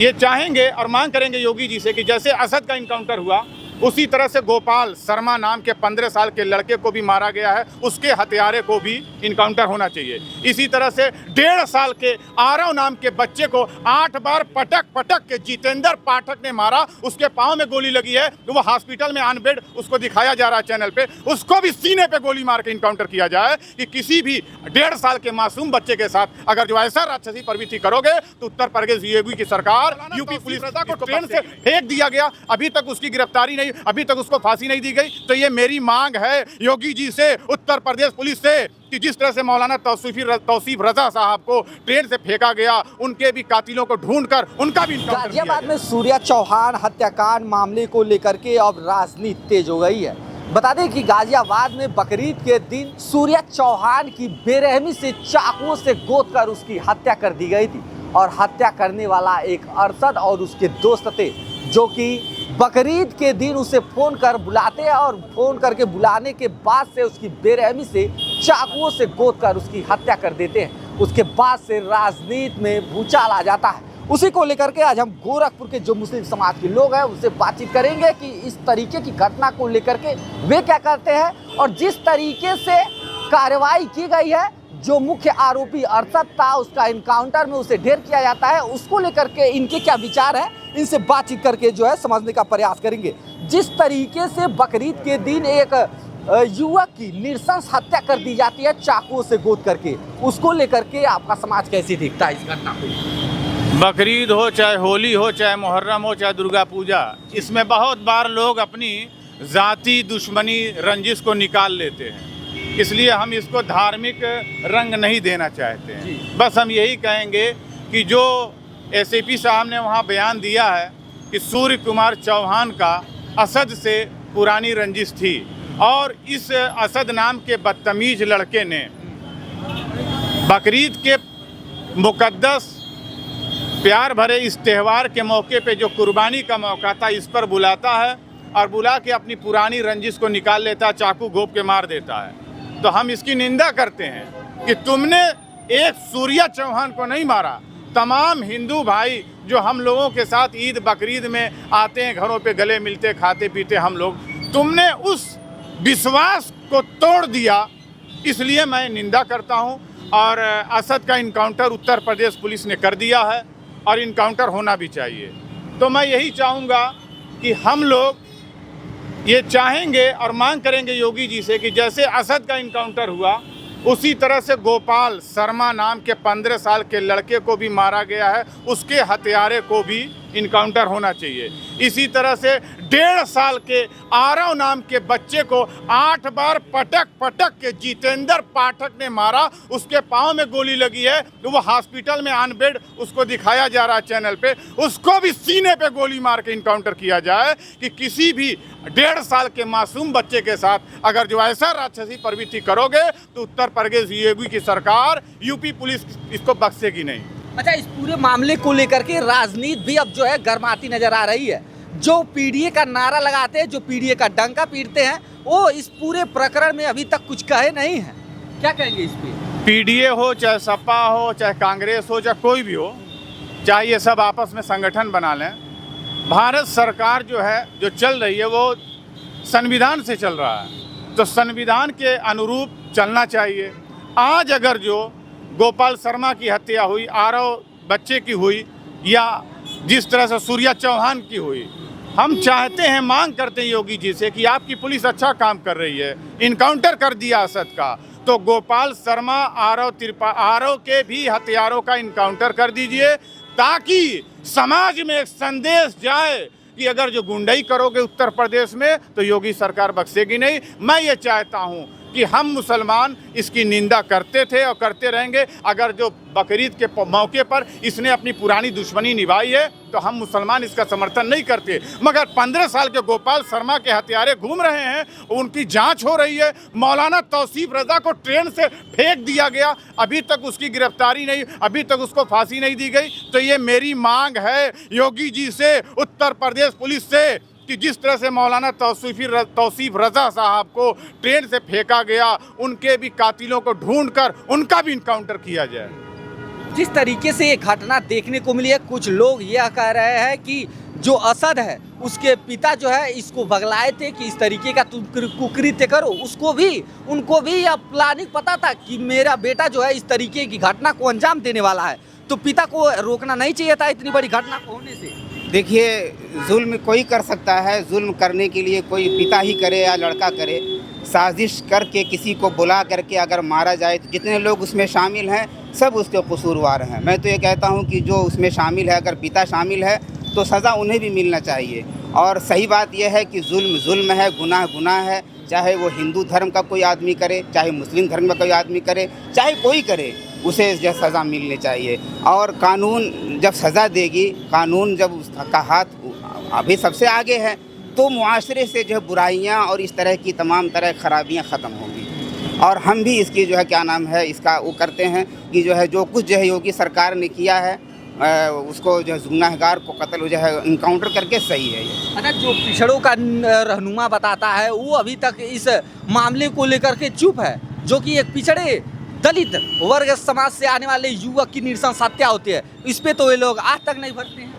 ये चाहेंगे और मांग करेंगे योगी जी से कि जैसे असद का इनकाउंटर हुआ उसी तरह से गोपाल शर्मा नाम के 15 साल के लड़के को भी मारा गया है, उसके हत्यारे को भी इनकाउंटर होना चाहिए। इसी तरह से 1.5 साल के आरव नाम के बच्चे को 8 बार पटक के जितेंद्र पाठक ने मारा, उसके पाँव में गोली लगी है, तो वो हॉस्पिटल में ऑन बेड उसको दिखाया जा रहा है चैनल पे, उसको भी सीने पे गोली मार के इनकाउंटर किया जाए कि किसी भी 1.5 साल के मासूम बच्चे के साथ अगर जो ऐसा राक्षसी प्रवृत्ति करोगे तो उत्तर प्रदेश योगी की सरकार यूपी पुलिस को ट्रेन से फेंक दिया गया, अभी तक उसकी गिरफ्तारी नहीं, अभी तक उसको फांसी नहीं दी गई। तो ये मेरी मांग है योगी जी से, उत्तर प्रदेश पुलिस से, कि जिस तरह से मौलाना तौसीफ रजा साहब को ट्रेन से फेंका गया, उनके भी कातिलों को ढूंढकर उनका भी गाजियाबाद में सूर्या चौहान हत्याकांड मामले को लेकर के अब राजनीति तेज हो गई है। बता दें कि गाजियाबाद में बकरीद के दिन सूर्या चौहान की बेरहमी से चाकुओं से गोद कर उसकी हत्या कर दी गई थी और हत्या करने वाला एक अरशद और उसके दोस्त थे, जो कि बकरीद के दिन उसे फ़ोन कर बुलाते हैं और फ़ोन करके बुलाने के बाद से उसकी बेरहमी से चाकुओं से गोद कर उसकी हत्या कर देते हैं। उसके बाद से राजनीति में भूचाल आ जाता है। उसी को लेकर के आज हम गोरखपुर के जो मुस्लिम समाज के लोग हैं उनसे बातचीत करेंगे कि इस तरीके की घटना को लेकर के वे क्या करते हैं और जिस तरीके से कार्रवाई की गई है, जो मुख्य आरोपी अरशद था उसका इनकाउंटर में उसे ढेर किया जाता है, उसको लेकर के इनके क्या विचार है, इनसे बातचीत करके जो है समझने का प्रयास करेंगे। जिस तरीके से बकरीद के दिन एक युवक की नृशंस हत्या कर दी जाती है चाकुओं से गोद करके, उसको लेकर के आपका समाज कैसे देखता है इस घटना को? बकरीद हो, चाहे होली हो, चाहे मुहर्रम हो, चाहे दुर्गा पूजा, इसमें बहुत बार लोग अपनी जाति दुश्मनी रंजिश को निकाल लेते हैं, इसलिए हम इसको धार्मिक रंग नहीं देना चाहते हैं। बस हम यही कहेंगे कि जो एसएपी साहब ने वहाँ बयान दिया है कि सूर्य कुमार चौहान का असद से पुरानी रंजिश थी और इस असद नाम के बदतमीज लड़के ने बकरीद के मुकद्दस प्यार भरे इस त्यौहार के मौके पे जो कुर्बानी का मौका था, इस पर बुलाता है और बुला के अपनी पुरानी रंजिश को निकाल लेता है, चाकू घोंप के मार देता है। तो हम इसकी निंदा करते हैं कि तुमने एक सूर्या चौहान को नहीं मारा, तमाम हिंदू भाई जो हम लोगों के साथ ईद बकरीद में आते हैं, घरों पे गले मिलते खाते पीते हम लोग, तुमने उस विश्वास को तोड़ दिया, इसलिए मैं निंदा करता हूं। और असद का इनकाउंटर उत्तर प्रदेश पुलिस ने कर दिया है और इनकाउंटर होना भी चाहिए। तो मैं यही चाहूँगा कि हम लोग ये चाहेंगे और मांग करेंगे योगी जी से कि जैसे असद का इनकाउंटर हुआ उसी तरह से गोपाल शर्मा नाम के 15 साल के लड़के को भी मारा गया है, उसके हत्यारे को भी इनकाउंटर होना चाहिए। इसी तरह से 1.5 साल के आरव नाम के बच्चे को 8 बार पटक के जितेंद्र पाठक ने मारा, उसके पाँव में गोली लगी है, तो वो हॉस्पिटल में ऑन बेड उसको दिखाया जा रहा है चैनल पे, उसको भी सीने पे गोली मार के इनकाउंटर किया जाए कि किसी भी 1.5 साल के मासूम बच्चे के साथ अगर जो ऐसा राक्षसी प्रवृत्ति करोगे तो उत्तर प्रदेश योगी की सरकार यूपी पुलिस इसको बख्शेगी नहीं। अच्छा, इस पूरे मामले को लेकर के राजनीति भी अब जो है गर्माती नजर आ रही है। जो पीडीए का नारा लगाते हैं, जो पीडीए का डंका पीटते हैं, वो इस पूरे प्रकरण में अभी तक कुछ कहे नहीं है। क्या कहेंगे इस पे? पीडीए हो, चाहे सपा हो, चाहे कांग्रेस हो, चाहे कोई भी हो, चाहे ये सब आपस में संगठन बना लें, भारत सरकार जो है जो चल रही है वो संविधान से चल रहा है, तो संविधान के अनुरूप चलना चाहिए। आज अगर जो गोपाल शर्मा की हत्या हुई, आरव बच्चे की हुई, या जिस तरह से सूर्या चौहान की हुई, हम चाहते हैं, मांग करते हैं योगी जी से कि आपकी पुलिस अच्छा काम कर रही है, इनकाउंटर कर दिया असद का, तो गोपाल शर्मा आरव के भी हथियारों का इनकाउंटर कर दीजिए, ताकि समाज में एक संदेश जाए कि अगर जो गुंडाई करोगे उत्तर प्रदेश में तो योगी सरकार बख्शेगी नहीं। मैं ये चाहता हूँ कि हम मुसलमान इसकी निंदा करते थे और करते रहेंगे। अगर जो बकरीद के मौके पर इसने अपनी पुरानी दुश्मनी निभाई है तो हम मुसलमान इसका समर्थन नहीं करते, मगर 15 साल के गोपाल शर्मा के हत्यारे घूम रहे हैं, उनकी जांच हो रही है। मौलाना तौसीफ रजा को ट्रेन से फेंक दिया गया, अभी तक उसकी गिरफ्तारी नहीं, अभी तक उसको फांसी नहीं दी गई। तो ये मेरी मांग है योगी जी से, उत्तर प्रदेश पुलिस से, कि जिस तरह से मौलाना तौसीफ रजा साहब को ट्रेन से फेंका गया, उनके भी कातिलों को ढूंढकर उनका भी इनकाउंटर किया जाए। जिस तरीके से ये घटना देखने को मिली है, कुछ लोग यह कह रहे हैं कि जो असद है उसके पिता जो है इसको भगलाए थे कि इस तरीके का तुम कुकृत्य करो। उनको भी यह प्लानिंग पता था कि मेरा बेटा जो है इस तरीके की घटना को अंजाम देने वाला है, तो पिता को रोकना नहीं चाहिए था इतनी बड़ी घटना को होने से। देखिए, जुल्म कोई कर सकता है, जुल्म करने के लिए कोई पिता ही करे या लड़का करे, साजिश करके किसी को बुला करके अगर मारा जाए तो जितने लोग उसमें शामिल हैं सब उसके कसूरवार हैं। मैं तो ये कहता हूँ कि जो उसमें शामिल है, अगर पिता शामिल है तो सज़ा उन्हें भी मिलना चाहिए। और सही बात यह है कि जुल्म जुल्म है, गुनाह गुनाह है, चाहे वो हिंदू धर्म का कोई आदमी करे, चाहे मुस्लिम धर्म का कोई आदमी करे, चाहे कोई करे, उसे जो सज़ा मिलनी चाहिए। और कानून जब सज़ा देगी, कानून जब उसका हाथ अभी सबसे आगे है, तो मुआशरे से जो है बुराइयाँ और इस तरह की तमाम तरह खराबियाँ ख़त्म होंगी। और हम भी इसकी जो है क्या नाम है इसका वो करते हैं कि जो है जो कुछ जो है योगी सरकार ने किया है उसको जो है गुनहगार को कत्ल जो है इनकाउंटर करके सही है ये। अच्छा, जो पिछड़ों का रहनुमा बताता है वो अभी तक इस मामले को लेकर के चुप है, जो कि एक पिछड़े दलित वर्ग समाज से आने वाले युवक की नृशंस हत्या होती है, इस पे तो ये लोग आज तक नहीं भरते हैं।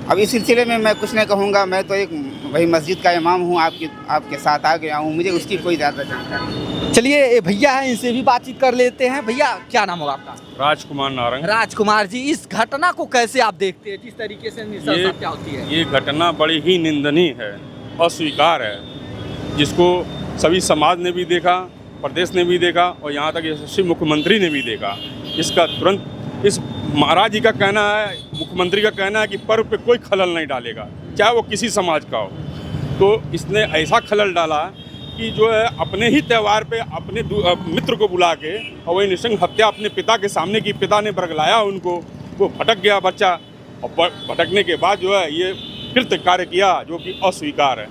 अब इस सिलसिले में मैं कुछ नहीं कहूँगा, मैं तो एक वही मस्जिद का इमाम हूँ, आपके साथ आ गया हूँ, मुझे उसकी कोई ज़्यादा जानकारी। चलिए, ये भैया हैं, इनसे भी बातचीत कर लेते हैं। भैया, क्या नाम होगा आपका? राजकुमार नारंग। राजकुमार जी, इस घटना को कैसे आप देखते हैं, जिस तरीके से नृशंस हत्या होती है? ये घटना बड़ी ही निंदनीय है, अस्वीकार है, जिसको सभी समाज ने भी देखा, प्रदेश ने भी देखा और यहाँ तक यशस्वी मुख्यमंत्री ने भी देखा। इसका तुरंत इस महाराज जी का कहना है, मुख्यमंत्री का कहना है कि पर्व पे कोई खलल नहीं डालेगा, चाहे वो किसी समाज का हो। तो इसने ऐसा खलल डाला कि जो है अपने ही त्यौहार पे अपने मित्र को बुला के और वही नृशंस हत्या अपने पिता के सामने की, पिता ने बरगलाया उनको, वो भटक गया बच्चा, और भटकने के बाद जो है ये कृत्य कार्य किया जो कि अस्वीकार है।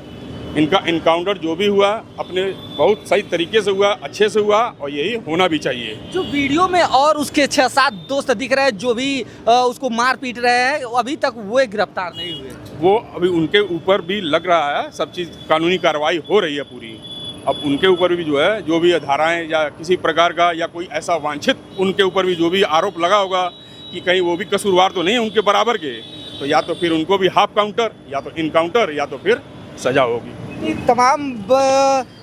इनका इनकाउंटर जो भी हुआ अपने बहुत सही तरीके से हुआ, अच्छे से हुआ और यही होना भी चाहिए। जो वीडियो में और उसके 6-7 दोस्त दिख रहे हैं जो भी उसको मार पीट रहे हैं, अभी तक वो गिरफ्तार नहीं हुए। वो अभी उनके ऊपर भी लग रहा है, सब चीज़ कानूनी कार्रवाई हो रही है पूरी। अब उनके ऊपर भी जो है जो भी धाराएं या किसी प्रकार का या कोई ऐसा वांछित उनके ऊपर भी जो भी आरोप लगा होगा कि कहीं वो भी कसूरवार तो नहीं है उनके बराबर के, तो या तो फिर उनको भी हाफ काउंटर या तो इनकाउंटर या तो फिर सजा होगी। ये तमाम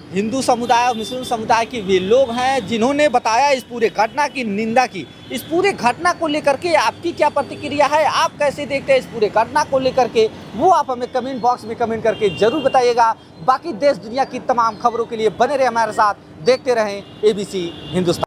हिंदू समुदाय और मुस्लिम समुदाय के वे लोग हैं जिन्होंने बताया इस पूरे घटना की निंदा की। इस पूरे घटना को लेकर के आपकी क्या प्रतिक्रिया है, आप कैसे देखते हैं इस पूरे घटना को लेकर के, वो आप हमें कमेंट बॉक्स में कमेंट करके जरूर बताइएगा। बाकी देश दुनिया की तमाम खबरों के लिए बने रहे हमारे साथ, देखते रहें ABC हिंदुस्तान।